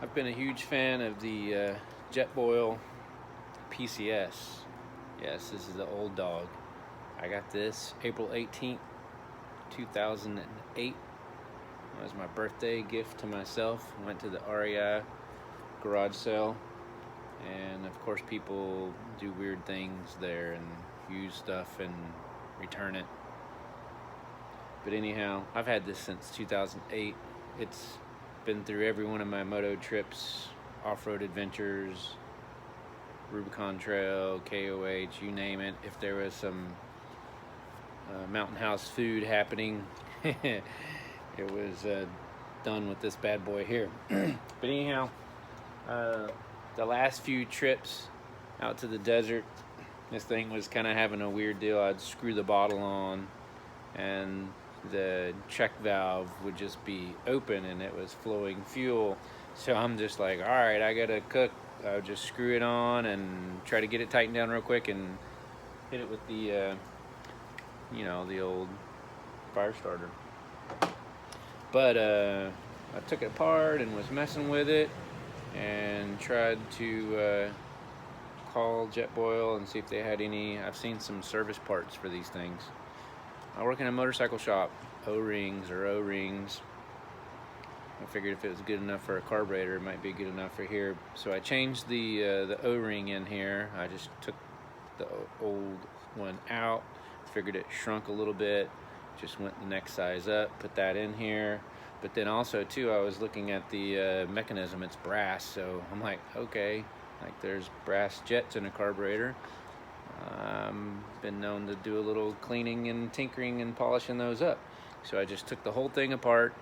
I've been a huge fan of the JetBoil PCS. Yes, this is the old dog. I got this April 18th, 2008. It was my birthday gift to myself. Went to the REI garage sale, and of course people do weird things there and use stuff and return it. But anyhow, I've had this since 2008. It's been through every one of my moto trips, off-road adventures, Rubicon Trail, KOH, you name it. If there was some mountain house food happening, it was done with this bad boy here. But anyhow, the last few trips out to the desert, this thing was kind of having a weird deal. I'd screw the bottle on and the check valve would just be open and it was flowing fuel. So I'm just like, all right, I gotta cook. I'll just screw it on and try to get it tightened down real quick and hit it with the the old fire starter. But I took it apart and was messing with it and tried to call JetBoil and see if they had any. I've seen some service parts for these things. I work in a motorcycle shop. O-rings. I figured if it was good enough for a carburetor, it might be good enough for here. So I changed the O-ring in here. I just took the old one out, figured it shrunk a little bit, just went the next size up, put that in here. But then also too, I was looking at the mechanism. It's brass, so I'm like, okay, like there's brass jets in a carburetor. Been known to do a little cleaning and tinkering and polishing those up. So I just took the whole thing apart,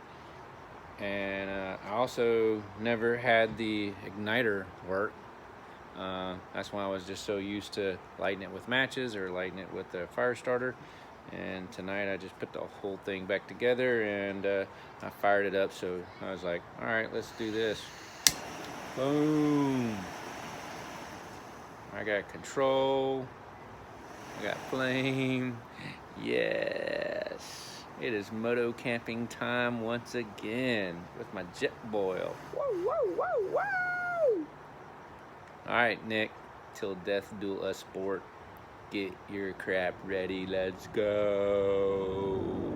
and I also never had the igniter work. That's why I was just so used to lighting it with matches or lighting it with a fire starter. And tonight I just put the whole thing back together and I fired it up. So I was like, all right, let's do this. Boom. I got control. I got flame. Yes. It is moto camping time once again with my JetBoil. Whoa, whoa, whoa, whoa. All right, Nick. Till death do us sport. Get your crap ready. Let's go.